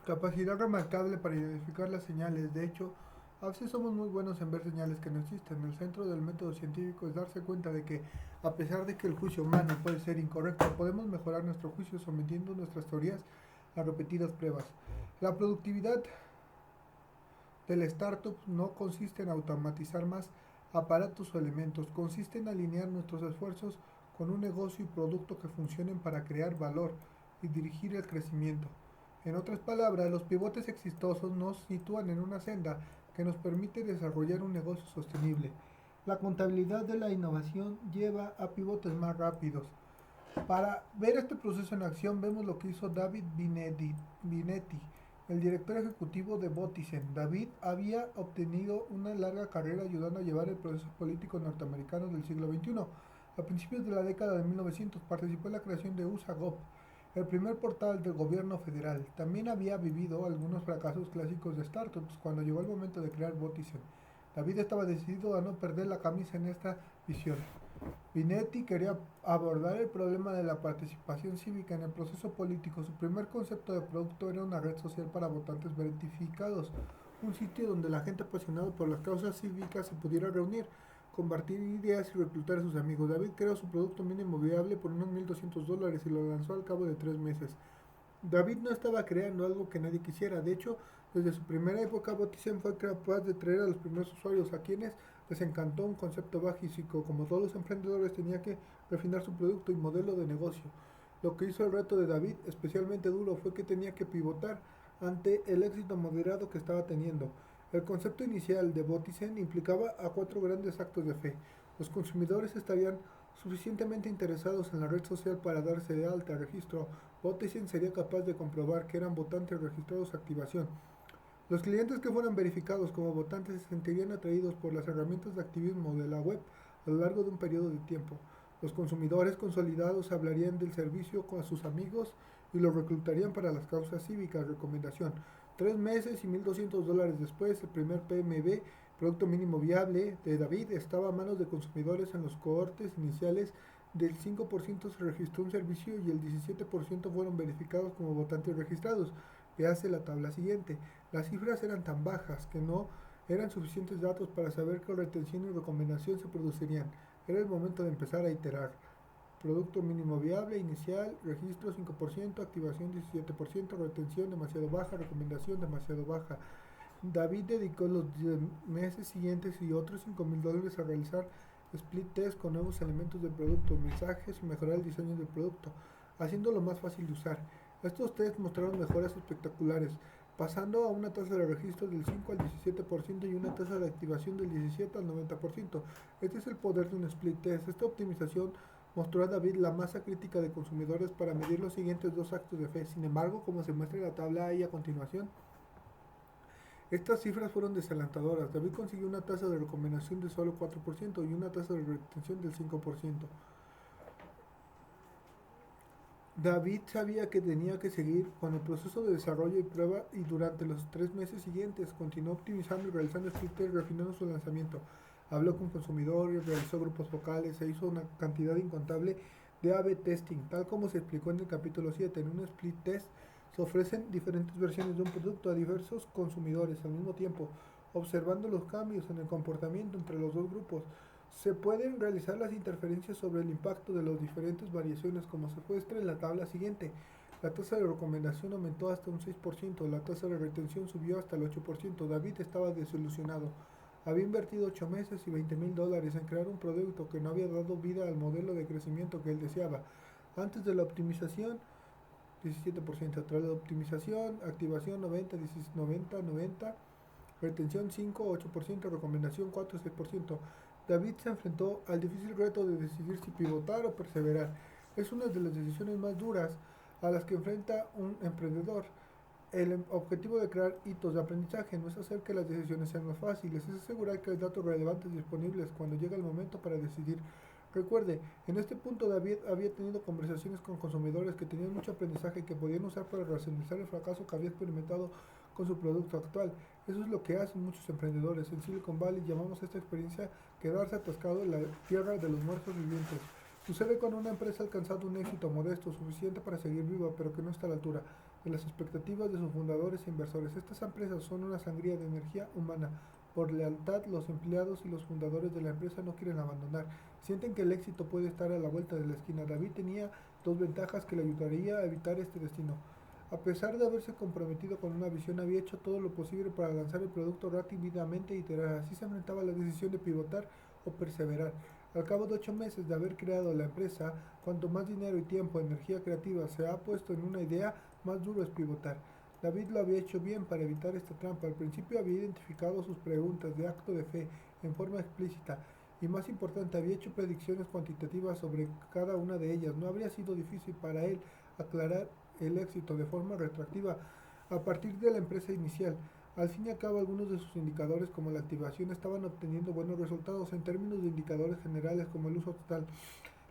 Capacidad remarcable para identificar las señales. De hecho, a veces somos muy buenos en ver señales que no existen. El centro del método científico es darse cuenta de que, a pesar de que el juicio humano puede ser incorrecto, podemos mejorar nuestro juicio sometiendo nuestras teorías a repetidas pruebas. La productividad del startup no consiste en automatizar más aparatos o elementos, consiste en alinear nuestros esfuerzos con un negocio y producto que funcionen para crear valor y dirigir el crecimiento. En otras palabras, los pivotes exitosos nos sitúan en una senda que nos permite desarrollar un negocio sostenible. La contabilidad de la innovación lleva a pivotes más rápidos. Para ver este proceso en acción, vemos lo que hizo David Binetti, el director ejecutivo de Botizen. David había obtenido una larga carrera ayudando a llevar el proceso político norteamericano del siglo XXI. A principios de la década de 1900 participó en la creación de USAGOP, el primer portal del gobierno federal. También había vivido algunos fracasos clásicos de startups cuando llegó el momento de crear Botizen. David estaba decidido a no perder la camisa en esta visión. Binetti quería abordar el problema de la participación cívica en el proceso político. Su primer concepto de producto era una red social para votantes verificados, un sitio donde la gente apasionada por las causas cívicas se pudiera reunir, compartir ideas y reclutar a sus amigos. David creó su producto mínimo viable por unos $1,200 y lo lanzó al cabo de 3 meses. David no estaba creando algo que nadie quisiera. De hecho, desde su primera época, Botizen fue capaz de traer a los primeros usuarios a quienes les encantó un concepto básico. Como todos los emprendedores, tenía que refinar su producto y modelo de negocio. Lo que hizo el reto de David especialmente duro fue que tenía que pivotar ante el éxito moderado que estaba teniendo. El concepto inicial de Botizen implicaba a 4 grandes actos de fe. Los consumidores estarían suficientemente interesados en la red social para darse de alta. Registro Botizen sería capaz de comprobar que eran votantes registrados a activación. Los clientes que fueran verificados como votantes se sentirían atraídos por las herramientas de activismo de la web a lo largo de un periodo de tiempo. Los consumidores consolidados hablarían del servicio con sus amigos y los reclutarían para las causas cívicas. Recomendación: 3 meses y $1,200 después, el primer PMB, Producto Mínimo Viable, de David estaba a manos de consumidores. En los cohortes iniciales, del 5% se registró un servicio y el 17% fueron verificados como votantes registrados. Véase la tabla siguiente. Las cifras eran tan bajas que no eran suficientes datos para saber qué retención y recomendación se producirían. Era el momento de empezar a iterar. Producto mínimo viable, inicial, registro 5%, activación 17%, retención demasiado baja, recomendación demasiado baja. David dedicó los 10 meses siguientes y otros $5,000 a realizar split test con nuevos elementos del producto, mensajes y mejorar el diseño del producto, haciéndolo más fácil de usar. Estos tests mostraron mejoras espectaculares, pasando a una tasa de registro del 5 al 17% y una tasa de activación del 17 al 90%. Este es el poder de un split test. Esta optimización mostró a David la masa crítica de consumidores para medir los siguientes 2 actos de fe. Sin embargo, como se muestra en la tabla ahí a continuación, estas cifras fueron desalentadoras. David consiguió una tasa de recomendación de solo 4% y una tasa de retención del 5%. David sabía que tenía que seguir con el proceso de desarrollo y prueba, y durante los 3 meses siguientes continuó optimizando y realizando scripts, refinando su lanzamiento. Habló con consumidores, realizó grupos focales e hizo una cantidad incontable de A/B testing, tal como se explicó en el capítulo 7. En un split test se ofrecen diferentes versiones de un producto a diversos consumidores al mismo tiempo, observando los cambios en el comportamiento entre los dos grupos. Se pueden realizar las interferencias sobre el impacto de las diferentes variaciones, como se muestra en la tabla siguiente. La tasa de recomendación aumentó hasta un 6%, la tasa de retención subió hasta el 8%. David estaba desilusionado. Había invertido 8 meses y $20,000 en crear un producto que no había dado vida al modelo de crecimiento que él deseaba. Antes de la optimización, 17%. Tras la optimización, activación 90, 90, 90, retención 5, 8%, recomendación 4, 6%. David se enfrentó al difícil reto de decidir si pivotar o perseverar. Es una de las decisiones más duras a las que enfrenta un emprendedor. El objetivo de crear hitos de aprendizaje no es hacer que las decisiones sean más fáciles, es asegurar que hay datos relevantes disponibles cuando llega el momento para decidir. Recuerde, en este punto David había tenido conversaciones con consumidores que tenían mucho aprendizaje que podían usar para racionalizar el fracaso que había experimentado con su producto actual. Eso es lo que hacen muchos emprendedores. En Silicon Valley llamamos a esta experiencia quedarse atascado en la tierra de los muertos vivientes. Sucede cuando una empresa ha alcanzado un éxito modesto, suficiente para seguir viva, pero que no está a la altura. de las expectativas de sus fundadores e inversores. Estas empresas son una sangría de energía humana. Por lealtad, los empleados y los fundadores de la empresa no quieren abandonar. Sienten que el éxito puede estar a la vuelta de la esquina. David tenía dos ventajas que le ayudaría a evitar este destino. A pesar de haberse comprometido con una visión, había hecho todo lo posible para lanzar el producto rápidamente y iterar. Así se enfrentaba a la decisión de pivotar o perseverar. Al cabo de 8 meses de haber creado la empresa, cuanto más dinero y tiempo, energía creativa se ha puesto en una idea, más duro es pivotar. David lo había hecho bien para evitar esta trampa. Al principio había identificado sus preguntas de acto de fe en forma explícita y, más importante, había hecho predicciones cuantitativas sobre cada una de ellas. No habría sido difícil para él aclarar el éxito de forma retroactiva a partir de la empresa inicial. Al fin y al cabo, algunos de sus indicadores, como la activación, estaban obteniendo buenos resultados en términos de indicadores generales como el uso total.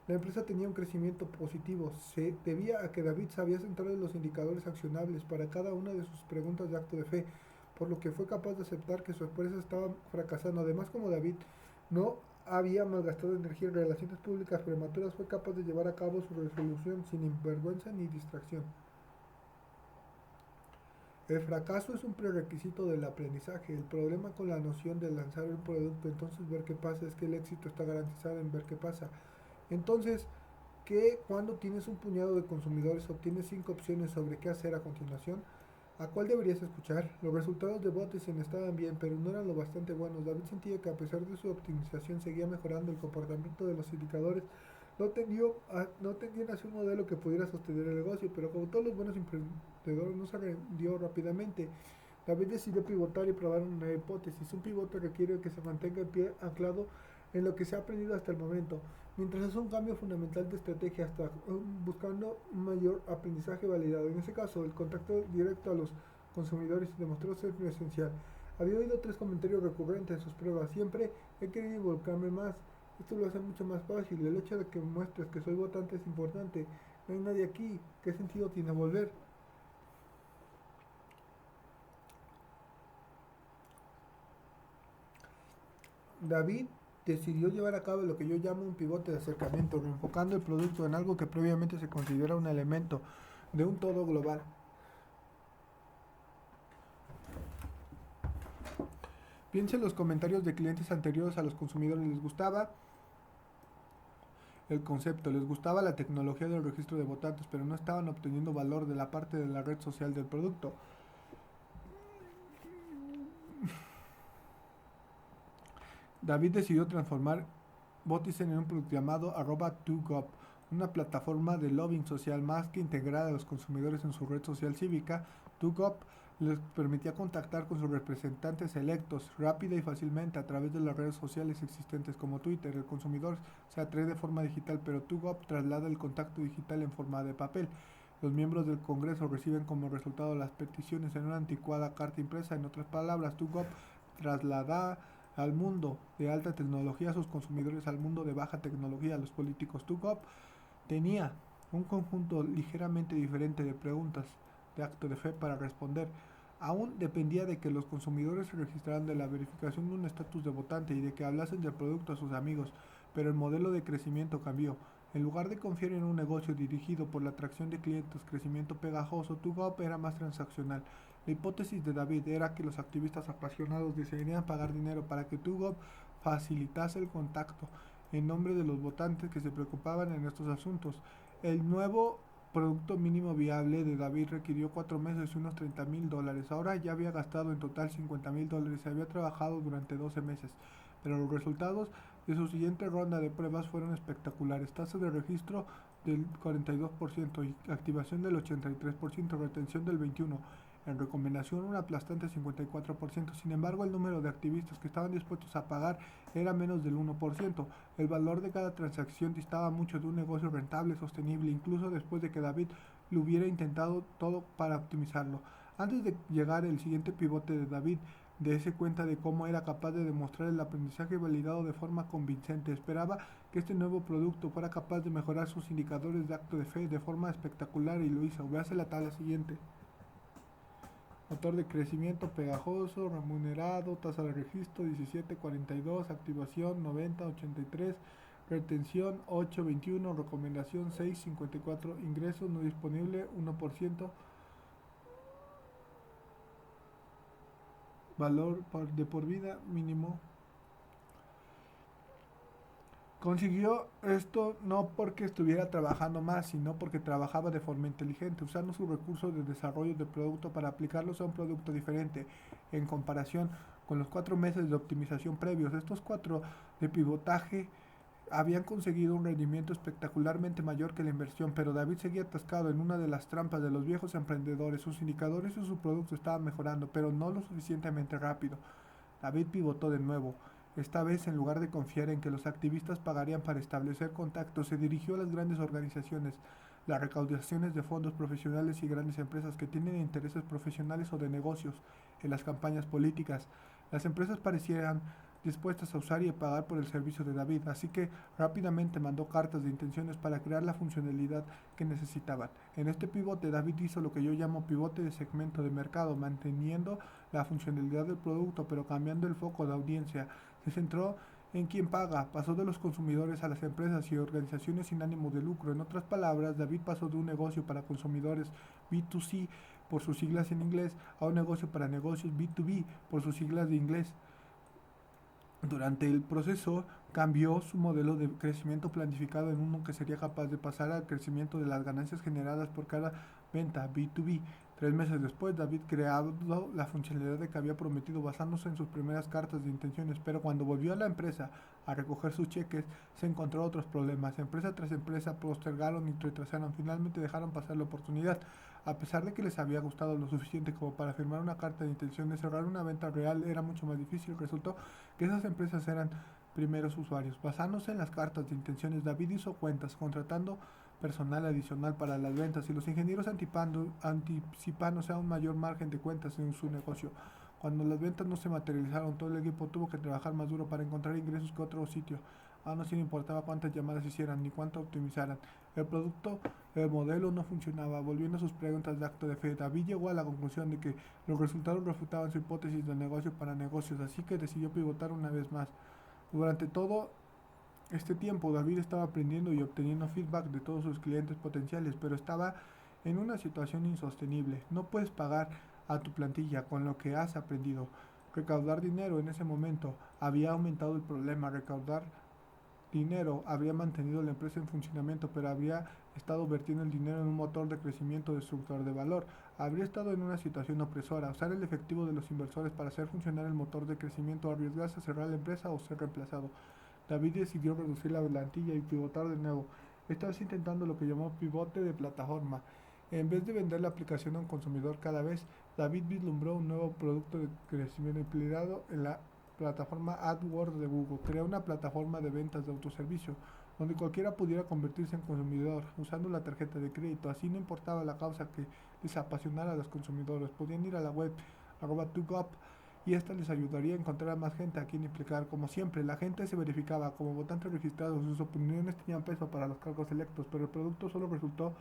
La empresa tenía un crecimiento positivo. Se debía a que David sabía centrar en los indicadores accionables para cada una de sus preguntas de acto de fe, por lo que fue capaz de aceptar que su empresa estaba fracasando. Además, como David no había malgastado energía en relaciones públicas prematuras, fue capaz de llevar a cabo su resolución sin vergüenza ni distracción. El fracaso es un prerequisito del aprendizaje. El problema con la noción de lanzar un producto, entonces ver qué pasa, es que el éxito está garantizado en ver qué pasa. Entonces, que cuando tienes un puñado de consumidores obtienes 5 opciones sobre qué hacer a continuación, ¿a cuál deberías escuchar? Los resultados de Bottisen estaban bien, pero no eran lo bastante buenos. David sentía que a pesar de su optimización seguía mejorando el comportamiento de los indicadores. No tendían hacia un modelo que pudiera sostener el negocio, pero como todos los buenos emprendedores no se rindió rápidamente. David decidió pivotar y probar una hipótesis. Un pivote requiere que se mantenga en pie anclado en lo que se ha aprendido hasta el momento, mientras es un cambio fundamental de estrategia hasta buscando un mayor aprendizaje validado. En ese caso, el contacto directo a los consumidores demostró ser esencial. Había oído 3 comentarios recurrentes en sus pruebas. Siempre he querido involucrarme más. Esto lo hace mucho más fácil. El hecho de que muestres que soy votante es importante. No hay nadie aquí. ¿Qué sentido tiene volver? David decidió llevar a cabo lo que yo llamo un pivote de acercamiento, reenfocando el producto en algo que previamente se considera un elemento de un todo global. Piensa en los comentarios de clientes anteriores. A los consumidores les gustaba el concepto, les gustaba la tecnología del registro de votantes, pero no estaban obteniendo valor de la parte de la red social del producto. David decidió transformar Bottisen en un producto llamado @2gov, una plataforma de lobbying social más que integrar a los consumidores en su red social cívica. 2gov les permitía contactar con sus representantes electos rápida y fácilmente a través de las redes sociales existentes como Twitter. El consumidor se atrae de forma digital, pero 2gov traslada el contacto digital en forma de papel. Los miembros del Congreso reciben como resultado las peticiones en una anticuada carta impresa. En otras palabras, 2gov traslada al mundo de alta tecnología a sus consumidores al mundo de baja tecnología. Los políticos. 2gov tenía un conjunto ligeramente diferente de preguntas de acto de fe para responder. Aún dependía de que los consumidores se registraran de la verificación de un estatus de votante y de que hablasen del producto a sus amigos, pero el modelo de crecimiento cambió. En lugar de confiar en un negocio dirigido por la atracción de clientes, crecimiento pegajoso, 2gov era más transaccional. La hipótesis de David era que los activistas apasionados desearían pagar dinero para que 2gov facilitase el contacto en nombre de los votantes que se preocupaban en estos asuntos. El nuevo producto mínimo viable de David requirió 4 meses y unos $30,000. Ahora ya había gastado en total $50,000 y había trabajado durante 12 meses. Pero los resultados de su siguiente ronda de pruebas fueron espectaculares. Tasa de registro del 42% y activación del 83%, retención del 21%. En recomendación, un aplastante 54%. Sin embargo, el número de activistas que estaban dispuestos a pagar era menos del 1%. El valor de cada transacción distaba mucho de un negocio rentable, sostenible, incluso después de que David lo hubiera intentado todo para optimizarlo. Antes de llegar el siguiente pivote de David, dése cuenta de cómo era capaz de demostrar el aprendizaje validado de forma convincente. Esperaba que este nuevo producto fuera capaz de mejorar sus indicadores de acto de fe de forma espectacular y lo hizo. Véase la tabla siguiente. Motor de crecimiento pegajoso, remunerado, tasa de registro 17.42, activación 90.83, retención 8.21, recomendación 6.54, ingresos no disponible 1%, de por vida mínimo. Consiguió esto no porque estuviera trabajando más, sino porque trabajaba de forma inteligente, usando sus recursos de desarrollo de producto para aplicarlos a un producto diferente en comparación con los 4 meses de optimización previos. Estos 4 de pivotaje habían conseguido un rendimiento espectacularmente mayor que la inversión, pero David seguía atascado en una de las trampas de los viejos emprendedores. Sus indicadores y su producto estaban mejorando, pero no lo suficientemente rápido. David pivotó de nuevo. Esta vez, en lugar de confiar en que los activistas pagarían para establecer contactos, se dirigió a las grandes organizaciones, las recaudaciones de fondos profesionales y grandes empresas que tienen intereses profesionales o de negocios en las campañas políticas. Las empresas parecieran dispuestas a usar y a pagar por el servicio de David, así que rápidamente mandó cartas de intenciones para crear la funcionalidad que necesitaban. En este pivote, David hizo lo que yo llamo pivote de segmento de mercado, manteniendo la funcionalidad del producto pero cambiando el foco de audiencia. Se centró en quien paga, pasó de los consumidores a las empresas y organizaciones sin ánimo de lucro. En otras palabras, David pasó de un negocio para consumidores B2C por sus siglas en inglés a un negocio para negocios B2B por sus siglas de inglés. Durante el proceso cambió su modelo de crecimiento planificado en uno que sería capaz de pasar al crecimiento de las ganancias generadas por cada venta B2B. 3 meses después, David creado la funcionalidad de que había prometido basándose en sus primeras cartas de intenciones, pero cuando volvió a la empresa a recoger sus cheques, se encontró otros problemas. Empresa tras empresa postergaron y retrasaron, finalmente dejaron pasar la oportunidad. A pesar de que les había gustado lo suficiente como para firmar una carta de intenciones, cerrar una venta real era mucho más difícil. Resultó que esas empresas eran primeros usuarios. Basándose en las cartas de intenciones, David hizo cuentas, contratando personal adicional para las ventas y los ingenieros anticipándose a un mayor margen de cuentas en su negocio. Cuando las ventas no se materializaron, todo el equipo tuvo que trabajar más duro para encontrar ingresos que otro sitio. Aún así no importaba cuántas llamadas hicieran ni cuánto optimizaran. El producto, el modelo no funcionaba. Volviendo a sus preguntas de acto de fe, David llegó a la conclusión de que los resultados refutaban su hipótesis de negocio para negocios, así que decidió pivotar una vez más. Durante todo este tiempo, David estaba aprendiendo y obteniendo feedback de todos sus clientes potenciales, pero estaba en una situación insostenible. No puedes pagar a tu plantilla con lo que has aprendido. Recaudar dinero en ese momento había aumentado el problema. Recaudar dinero habría mantenido la empresa en funcionamiento, pero habría estado vertiendo el dinero en un motor de crecimiento destructor de valor. Habría estado en una situación opresora. Usar el efectivo de los inversores para hacer funcionar el motor de crecimiento, arriesgarse a cerrar la empresa o ser reemplazado. David decidió reducir la plantilla y pivotar de nuevo. Esta vez intentando lo que llamó pivote de plataforma. En vez de vender la aplicación a un consumidor cada vez, David vislumbró un nuevo producto de crecimiento empleado en la plataforma AdWords de Google. Creó una plataforma de ventas de autoservicio donde cualquiera pudiera convertirse en consumidor usando la tarjeta de crédito. Así no importaba la causa que les apasionara a los consumidores. Podían ir a la web @tugop y esta les ayudaría a encontrar a más gente a quien implicar. Como siempre, la gente se verificaba como votantes registrados, sus opiniones tenían peso para los cargos electos, pero el producto solo resultó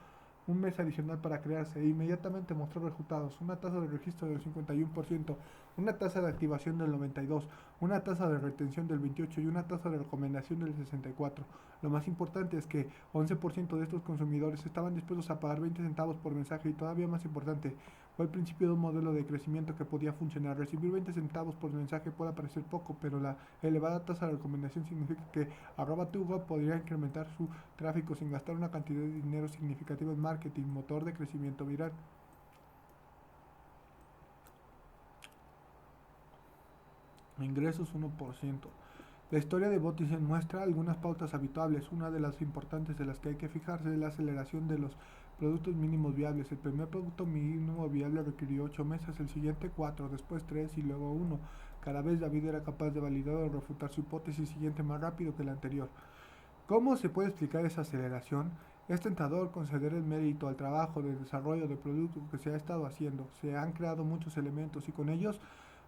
un mes adicional para crearse e inmediatamente mostró resultados, una tasa de registro del 51%, una tasa de activación del 92%, una tasa de retención del 28% y una tasa de recomendación del 64%. Lo más importante es que 11% de estos consumidores estaban dispuestos a pagar 20 centavos por mensaje y todavía más importante, fue el principio de un modelo de crecimiento que podía funcionar. Recibir 20 centavos por mensaje puede parecer poco, pero la elevada tasa de recomendación significa que @tugo podría incrementar su tráfico sin gastar una cantidad de dinero significativa en marketing, motor de crecimiento viral. Ingresos 1%. La historia de Bottisen muestra algunas pautas habituales. Una de las importantes de las que hay que fijarse es la aceleración de los productos mínimos viables. El primer producto mínimo viable requirió 8 meses, el siguiente 4, después 3 y luego 1. Cada vez David era capaz de validar o refutar su hipótesis siguiente más rápido que la anterior. ¿Cómo se puede explicar esa aceleración? Es tentador conceder el mérito al trabajo de desarrollo de producto que se ha estado haciendo. Se han creado muchos elementos y con ellos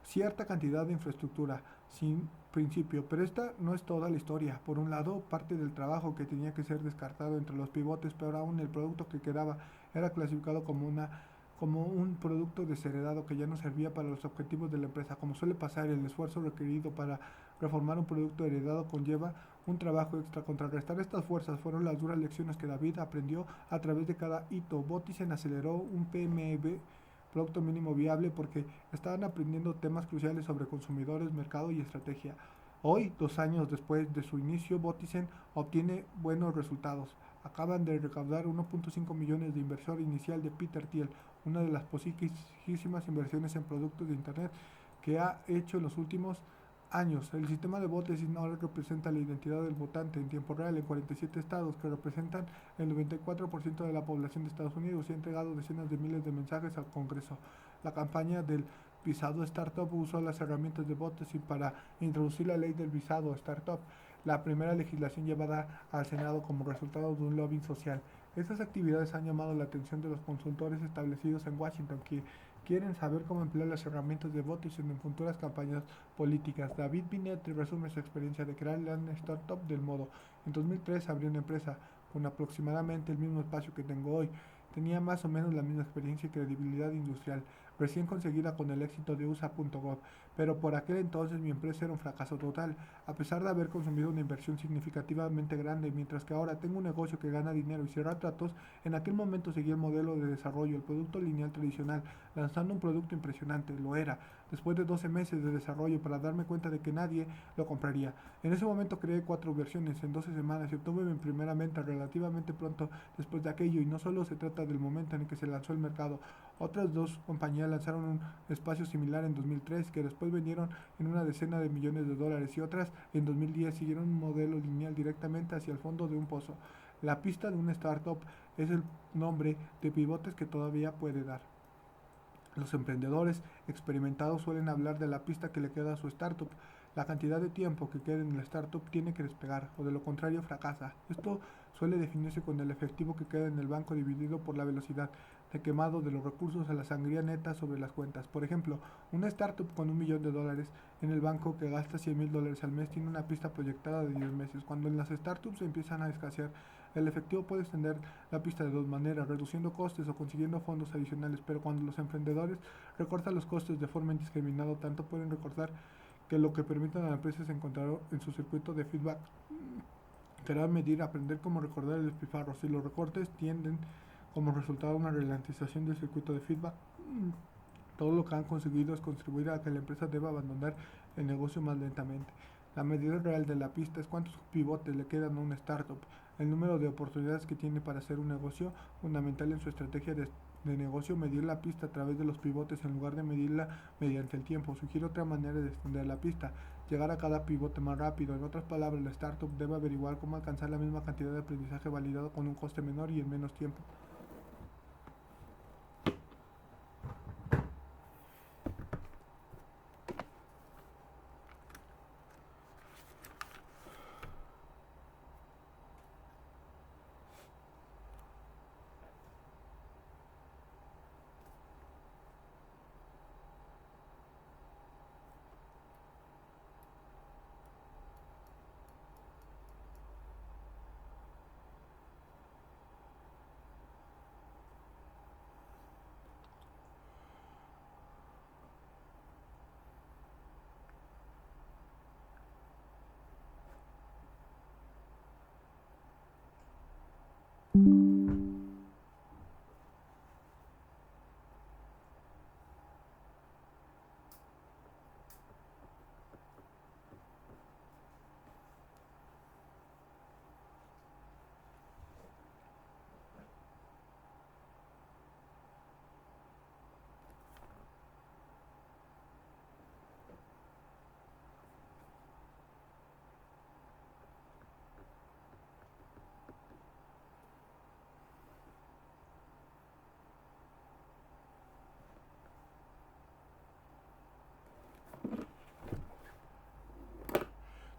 cierta cantidad de infraestructura sin principio, pero esta no es toda la historia. Por un lado, parte del trabajo que tenía que ser descartado entre los pivotes, pero aún el producto que quedaba era clasificado como un producto desheredado que ya no servía para los objetivos de la empresa. Como suele pasar, el esfuerzo requerido para reformar un producto heredado conlleva un trabajo extra. Contrarrestar estas fuerzas fueron las duras lecciones que David aprendió a través de cada hito. Bottisen aceleró un producto mínimo viable porque estaban aprendiendo temas cruciales sobre consumidores, mercado y estrategia. Hoy, 2 años después de su inicio, Botizen obtiene buenos resultados. Acaban de recaudar 1.5 millones de inversión inicial de Peter Thiel, una de las poquísimas inversiones en productos de Internet que ha hecho en los últimos años. El sistema de Botizen ahora representa la identidad del votante en tiempo real en 47 estados, que representan el 94% de la población de Estados Unidos, y ha entregado decenas de miles de mensajes al Congreso. La campaña del visado Startup usó las herramientas de Botizen para introducir la ley del visado Startup, la primera legislación llevada al Senado como resultado de un lobbying social. Estas actividades han llamado la atención de los consultores establecidos en Washington, que quieren saber cómo emplear las herramientas de Botizen en futuras campañas políticas. David Binet resume su experiencia de crear la startup del modo. En 2003 abrió una empresa con aproximadamente el mismo espacio que tengo hoy. Tenía más o menos la misma experiencia y credibilidad industrial, recién conseguida con el éxito de USA.gov, pero por aquel entonces mi empresa era un fracaso total, a pesar de haber consumido una inversión significativamente grande, mientras que ahora tengo un negocio que gana dinero y cierra tratos. En aquel momento seguí el modelo de desarrollo, el producto lineal tradicional, lanzando un producto impresionante, lo era, después de 12 meses de desarrollo para darme cuenta de que nadie lo compraría. En ese momento creé 4 versiones en 12 semanas y obtuve mi primera venta relativamente pronto después de aquello, y no solo se trata del momento en el que se lanzó al mercado. Otras 2 compañías lanzaron un espacio similar en 2003, que después vendieron en una decena de millones de dólares, y otras en 2010 siguieron un modelo lineal directamente hacia el fondo de un pozo. La pista de una startup es el nombre de pivotes que todavía puede dar. Los emprendedores experimentados suelen hablar de la pista que le queda a su startup, la cantidad de tiempo que queda en la startup tiene que despegar, o de lo contrario fracasa. Esto suele definirse con el efectivo que queda en el banco dividido por la velocidad de quemado de los recursos a la sangría neta sobre las cuentas. Por ejemplo, una startup con $1 millón en el banco que gasta $100,000 al mes tiene una pista proyectada de 10 meses. Cuando en las startups empiezan a escasear el efectivo, puede extender la pista de dos maneras, reduciendo costes o consiguiendo fondos adicionales, pero cuando los emprendedores recortan los costes de forma indiscriminada, tanto pueden recortar que lo que permite a la empresa es encontrar en su circuito de feedback, crear, medir, aprender cómo recordar el despilfarro. Si los recortes tienden como resultado a una ralentización del circuito de feedback, todo lo que han conseguido es contribuir a que la empresa deba abandonar el negocio más lentamente. La medida real de la pista es cuántos pivotes le quedan a una startup, el número de oportunidades que tiene para hacer un negocio, fundamental en su estrategia de negocio. Medir la pista a través de los pivotes en lugar de medirla mediante el tiempo. Sugiere otra manera de extender la pista, llegar a cada pivote más rápido. En otras palabras, la startup debe averiguar cómo alcanzar la misma cantidad de aprendizaje validado con un coste menor y en menos tiempo.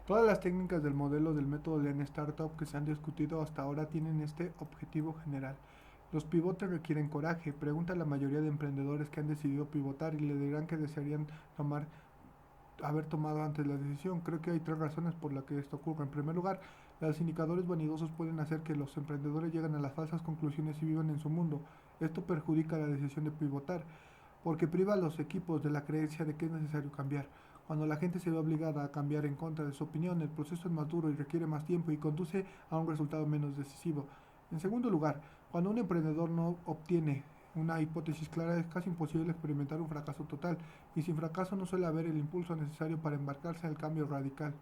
Todas las técnicas del modelo del método Lean Startup que se han discutido hasta ahora tienen este objetivo general. Los pivotes requieren coraje. Pregunta a la mayoría de emprendedores que han decidido pivotar y le dirán que desearían haber tomado antes la decisión. Creo que hay 3 razones por las que esto ocurre. En primer lugar, los indicadores vanidosos pueden hacer que los emprendedores lleguen a las falsas conclusiones y vivan en su mundo. Esto perjudica la decisión de pivotar, porque priva a los equipos de la creencia de que es necesario cambiar. Cuando la gente se ve obligada a cambiar en contra de su opinión, el proceso es más duro y requiere más tiempo y conduce a un resultado menos decisivo. En segundo lugar, cuando un emprendedor no obtiene una hipótesis clara, es casi imposible experimentar un fracaso total, y sin fracaso no suele haber el impulso necesario para embarcarse en el cambio radical.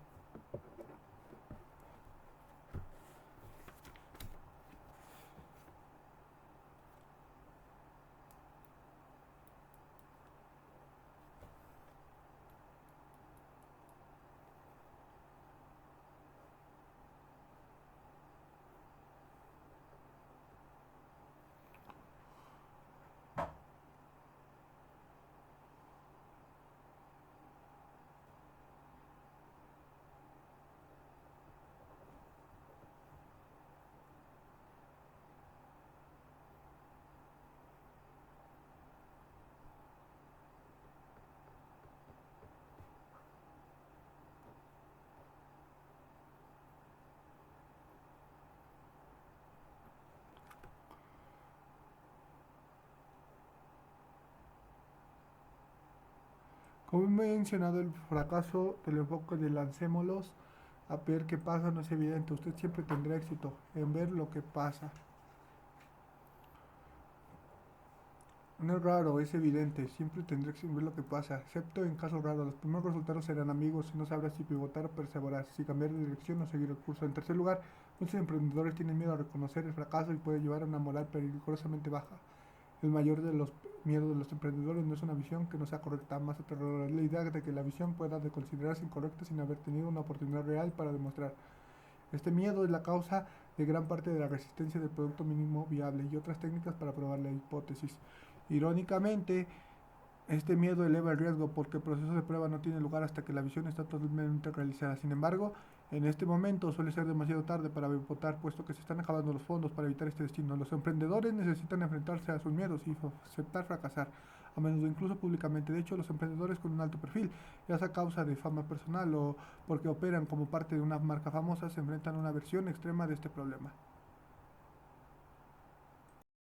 Como he mencionado, el fracaso del enfoque de lancémoslos a ver qué pasa no es evidente. Usted siempre tendrá éxito en ver lo que pasa. No es raro, es evidente, siempre tendré que ver lo que pasa, excepto en casos raros. Los primeros resultados serán ambiguos y no sabrás si pivotar o perseverar, si cambiar de dirección o seguir el curso. En tercer lugar, muchos emprendedores tienen miedo a reconocer el fracaso y puede llevar a una moral peligrosamente baja. El mayor de los miedos de los emprendedores no es una visión que no sea correcta, más aterradora es la idea de que la visión pueda de considerarse incorrecta sin haber tenido una oportunidad real para demostrar. Este miedo es la causa de gran parte de la resistencia del producto mínimo viable y otras técnicas para probar la hipótesis. Irónicamente, este miedo eleva el riesgo porque el proceso de prueba no tiene lugar hasta que la visión está totalmente realizada. Sin embargo, en este momento suele ser demasiado tarde para votar, puesto que se están acabando los fondos para evitar este destino. Los emprendedores necesitan enfrentarse a sus miedos y aceptar fracasar, a menudo incluso públicamente. De hecho, los emprendedores con un alto perfil, ya sea a causa de fama personal o porque operan como parte de una marca famosa, se enfrentan a una versión extrema de este problema.